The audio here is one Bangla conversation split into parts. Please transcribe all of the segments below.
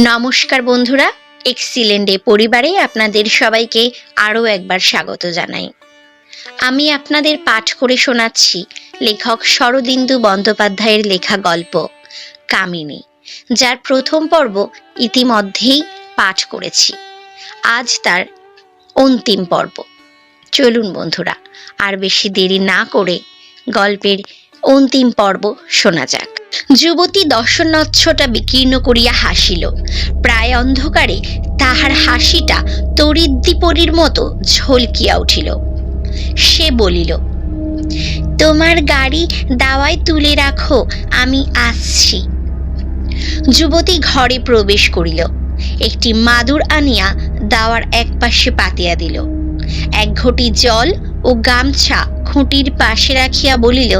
নমস্কার বন্ধুরা, এক্সিলেন্ট ডে পরিবারে আপনাদের সবাইকে আরও একবার স্বাগত জানাই। আমি আপনাদের পাঠ করে শোনাচ্ছি লেখক শরদিন্দু বন্দ্যোপাধ্যায়ের লেখা গল্প কামিনী, যার প্রথম পর্ব ইতিমধ্যেই পাঠ করেছি। আজ তার অন্তিম পর্ব। চলুন বন্ধুরা, আর বেশি দেরি না করে গল্পের অন্তিম পর্ব শোনা যাক। যুবতী দর্শনচ্ছটা বিকীর্ণ করিয়া হাসিল। প্রায় অন্ধকারে তাহার হাসিটা তরিদ্দীপরির মতো ঝলকিয়া উঠিল। সে বলিল, তোমার গাড়ি দাওয়ায় তুলে রাখো, আমি আসছি। যুবতী ঘরে প্রবেশ করিল। একটি মাদুর আনিয়া দাওয়ার একপাশে পাতিয়া দিল। এক ঘটি জল ও গামছা খুঁটির পাশে রাখিয়া বলিল,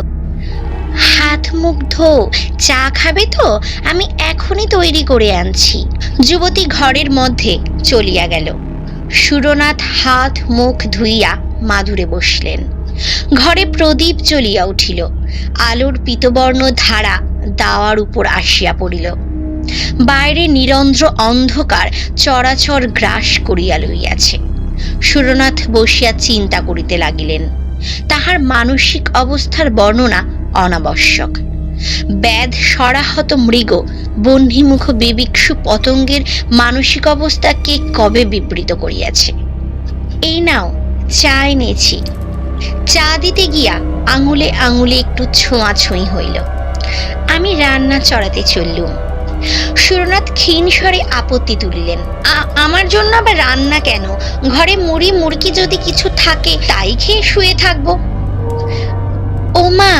হাত মুখ ধো, চা খাবে তো? আমি এখনই তৈরি করে আনছি। যুবতী ঘরের মধ্যে চলিয়া গেল। সুরনাথ হাত মুখ ধুইয়া মাদুরে বসলেন। ঘরে প্রদীপ জ্বলিয়া উঠিল। আলোর পীতবর্ণ ধারা দাওয়ার উপর আসিয়া পড়িল। বাইরে নিরন্ধ্র অন্ধকার চরাচর গ্রাস করিয়া লইয়াছে। সুরনাথ বসিয়া চিন্তা করিতে লাগিলেন। তাহার মানসিক অবস্থার বর্ণনা অনাবশ্যক। ব্যাধ সরাহত মৃগ, বহ্নিমুখ বিবিক্ষু পতঙ্গের মানসিক অবস্থা কে কবে বিবৃত করিয়াছে। এই নাও, চা এনেছি। চা দিতে গিয়া আঙুলে আঙুলে একটু ছোঁয়াছুঁই হইল। আমি রান্না চড়াতে চললুম। সুরনাথ ক্ষীণ স্বরে আপত্তি তুলিলেন, আমার জন্য আবার রান্না কেন? ঘরে মুড়ি মুরগি যদি কিছু থাকে তাই খেয়ে শুয়ে থাকবো। ও মা,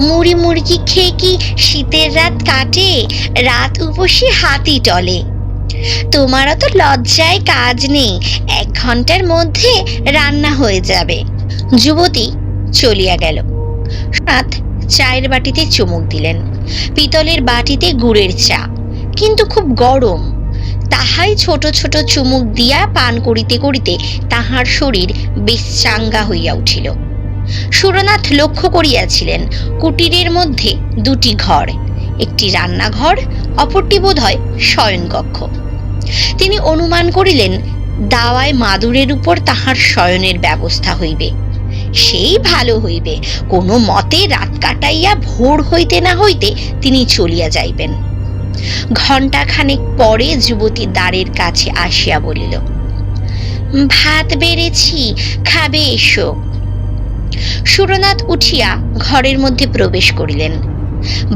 মুড়ি মুরগি খেয়ে কি শীতের রাত কাটে? রাত উপসী হাতি টলে। তোমারও তো লজ্জায় কাজ নেই, 1 ঘন্টার মধ্যে রান্না হয়ে যাবে। যুবতী চলিয়া গেল। সুরনাথ চায়ের বাটিতে চুমুক দিলেন। পিতলের বাটিতে গুড়ের চা, কিন্তু খুব গরম। তাহাই ছোট ছোট চুমুক দিয়া পান করিতে করিতে তাহার শরীর বেশ চাঙ্গা হইয়া উঠিল। সুরনাথ লক্ষ্য করিয়াছিলেন কুটিরের মধ্যে 2টি ঘর, একটি রান্নাঘর, অপরটি বোধহয় শয়নকক্ষ। তিনি অনুমান করিলেন দাওয়ায় মাদুরের উপর তাহার শয়নের ব্যবস্থা হইবে। সেই ভালো হইবে, কোনো মতে রাত কাটাইয়া ভোর হইতে না হইতে তিনি চলিয়া যাইবেন। ঘণ্টাখানেক পরে যুবতী দ্বারের কাছে আসিয়া বলিল, ভাত বেড়েছি, খাবে এসো। সুরনাথ উঠিয়া ঘরের মধ্যে প্রবেশ করিলেন।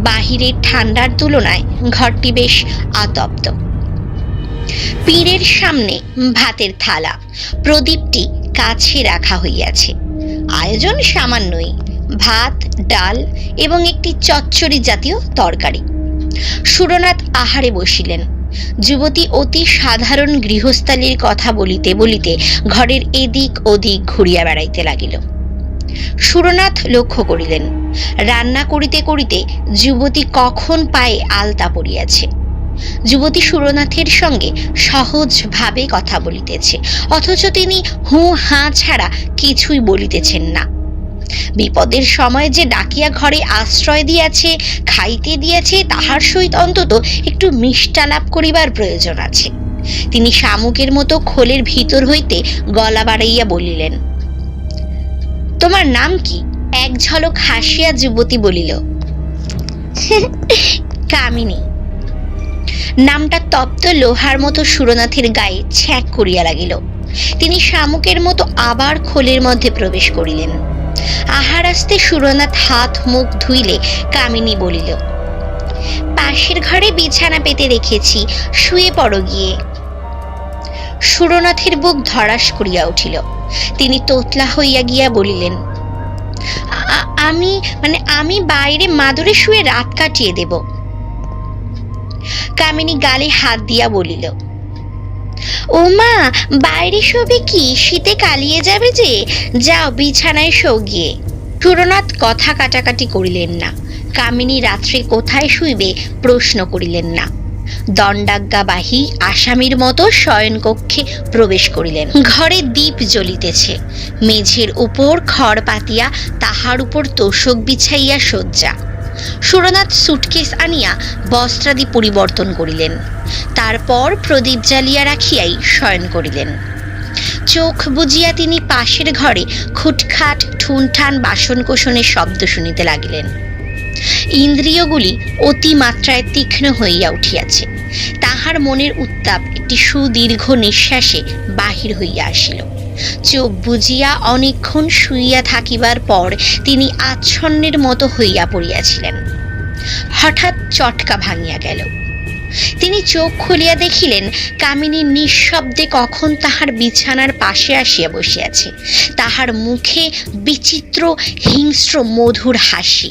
বাহিরের ঠান্ডার তুলনায় ঘরটি বেশ আতপ্ত। পীরের সামনে ভাতের থালা, প্রদীপটি কাছে রাখা হইয়াছে। আয়োজন সামান্যই, ভাত, ডাল এবং একটি চচ্চড়ি জাতীয় তরকারি। সুরনাথ আহারে বসিলেন। যুবতী অতি সাধারণ গৃহস্থালির কথা বলিতে বলিতে ঘরের এদিক ওদিক ঘুরিয়া বেড়াইতে লাগিল। সুরনাথ লক্ষ্য করিলেন, রান্না করিতে করিতে যুবতী কখন পায়ে আলতা পড়িয়াছে। যুবতী সুরনাথের সঙ্গে সহজভাবে কথা বলিতেছে, অথচ তিনি হু হাঁ ছাড়া কিছুই বলিতেছেন না। বিপদের সময় যে ডাকিয়া ঘরে আশ্রয় দিয়াছে, খাইতে দিয়াছে, তাহার সহিত অন্তত একটু মিষ্টালাপ করিবার প্রয়োজন আছে। তিনি শামুকের মতো খোলের ভিতর হইতে গলা বাড়াইয়া বলিলেন, তোমার নাম কি? এক ঝলক হাসিয়া যুবতী বলিল, কামিনী। নামটা তপ্ত লোহার মতো সুরনাথের গায়ে ছ্যাঁক করিয়া লাগিল। তিনি শামুকের মতো আবার খোলের মধ্যে প্রবেশ করিলেন। আহার আসতে সুরনাথ হাত মুখ ধুইলে কামিনী বলিল, পাশের ঘরে বিছানা পেতে রেখেছি, শুয়ে পড়ো গিয়ে। সুরনাথের বুক ধড়াস করিয়া উঠিল। তিনি তোতলা হইয়া গিয়া বলিলেন, আমি বাইরে মাদুরে শুয়ে রাত কাটিয়ে দেব। কামিনী গালে হাত দিয়া বলিল, ও মা, বাইরে শোবে কি? শীতে কালিয়ে যাবে যে, যাও বিছানায় শো গিয়ে। সুরনাথ কথা কাটাকাটি করিলেন না। কামিনী রাত্রে কোথায় শুইবে প্রশ্ন করিলেন না। দণ্ডাজ্ঞাবাহী আসামির মতো শয়নকক্ষে প্রবেশ করিলেন। ঘরে দীপ জ্বলিতেছে। মেঝের উপর খড় পাতিয়া তাহার উপর তোষক বিছাইয়া শয্যা। সুরনাথ সুটকেস আনিয়া বস্ত্রাদি পরিবর্তন করিলেন, তারপর প্রদীপ জ্বালিয়া রাখিয়াই শয়ন করিলেন। চোখ বুজিয়া তিনি পাশের ঘরে খুটখাট ঠুনঠান বাসনকোসনের শব্দ শুনিতে লাগিলেন। ইন্দ্রিয়গুলি অতিমাত্রায় তীক্ষ্ণ হইয়া উঠিয়াছে। তাহার মনের উত্তাপ একটি সুদীর্ঘ নিঃশ্বাসে বাহির হইয়া আসিল। চোখ বুজিয়া অনেকক্ষণ শুইয়া থাকিবার পর তিনি আচ্ছন্নের মতো হইয়া পড়িয়াছিলেন। হঠাৎ চটকা ভাঙিয়া গেল। তিনি চোখ খুলিয়া দেখিলেন কামিনী নিঃশব্দে কখন তাহার বিছানার পাশে আসিয়া বসিয়াছে। তাহার মুখে বিচিত্র হিংস্র মধুর হাসি।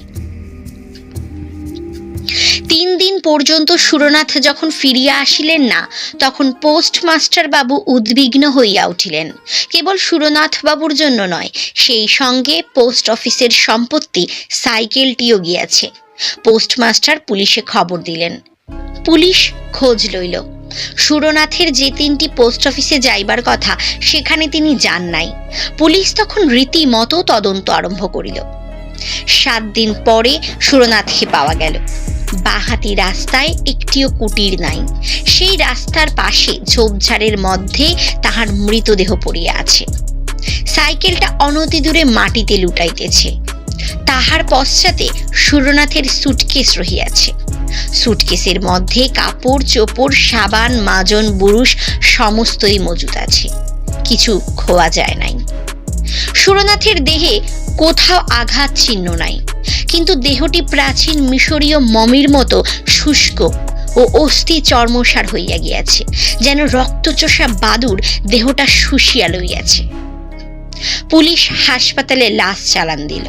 3 দিন পর্যন্ত সুরনাথ যখন ফিরিয়া আসিলেন না, তখন পোস্টমাস্টার বাবু উদ্বিগ্ন হইয়া উঠিলেন। কেবল সুরনাথ বাবুর জন্য নয়, সেই সঙ্গে পোস্ট অফিসের সম্পত্তি সাইকেলটিও গিয়াছে। পোস্টমাস্টার পুলিশে খবর দিলেন। পুলিশ খোঁজ লইল। সুরনাথের যে 3টি পোস্ট অফিসে যাইবার কথা, সেখানে তিনি যান নাই। পুলিশ তখন রীতিমতো তদন্ত আরম্ভ করিল। 7 দিন পরে সুরনাথকে পাওয়া গেল। বাহাতি রাস্তায় একটিও কুটির নাই। সেই রাস্তার পাশে ঝোপঝাড়ের মধ্যে তাহার মৃতদেহ পড়িয়া আছে। সাইকেলটা অনতি দূরে মাটিতে লুটাইতেছে। তাহার পশ্চাতে সুরনাথের সুটকেস রহিয়াছে। সুটকেসের মধ্যে কাপড় চোপড় সাবান মাজন বুরুশ সমস্তই মজুত আছে, কিছু খোয়া যায় নাই। সুরনাথের দেহে কোথাও আঘাত চিহ্ন নাই, কিন্তু দেহটি প্রাচীন মিশরীয় মমির মতো শুষ্ক ও অস্থি চর্মসার হইয়া গিয়াছে, যেন রক্তচোষা বাদুর দেহটা শুষিয়া লইয়াছে। পুলিশ হাসপাতালে লাশ চালান দিল।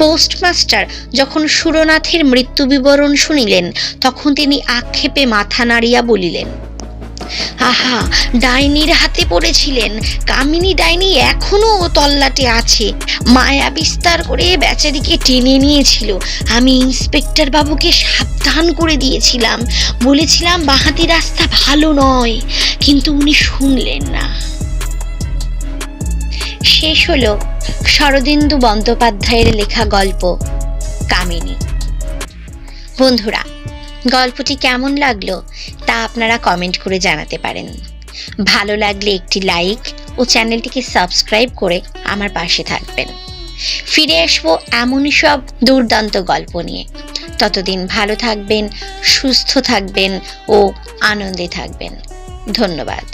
পোস্টমাস্টার যখন সুরনাথের মৃত্যু বিবরণ শুনিলেন, তখন তিনি আক্ষেপে মাথা নাড়িয়া বলিলেন, আহা, ডাইনির হাতে পড়েছিলেন। কামিনী ডাইনি এখনো তল্লাটে আছে। মায়া বিস্তার করে বেচারিকে টেনে নিয়েছিল। আমি ইন্সপেক্টর বাবুকে সাবধান করে দিয়েছিলাম, বলেছিলাম বাহাতি রাস্তা ভালো নয়, কিন্তু উনি শুনলেন না। শেষ হলো শরদিন্দু বন্দ্যোপাধ্যায়ের লেখা গল্প কামিনী। বন্ধুরা, গল্পটি কেমন লাগলো তা আপনারা কমেন্ট করে জানাতে পারেন। ভালো লাগলে একটি লাইক ও চ্যানেলটিকে সাবস্ক্রাইব করে আমার পাশে থাকবেন। ফিরে আসবো এমনই সব দুর্দান্ত গল্প নিয়ে। ততদিন ভালো থাকবেন, সুস্থ থাকবেন ও আনন্দে থাকবেন। ধন্যবাদ।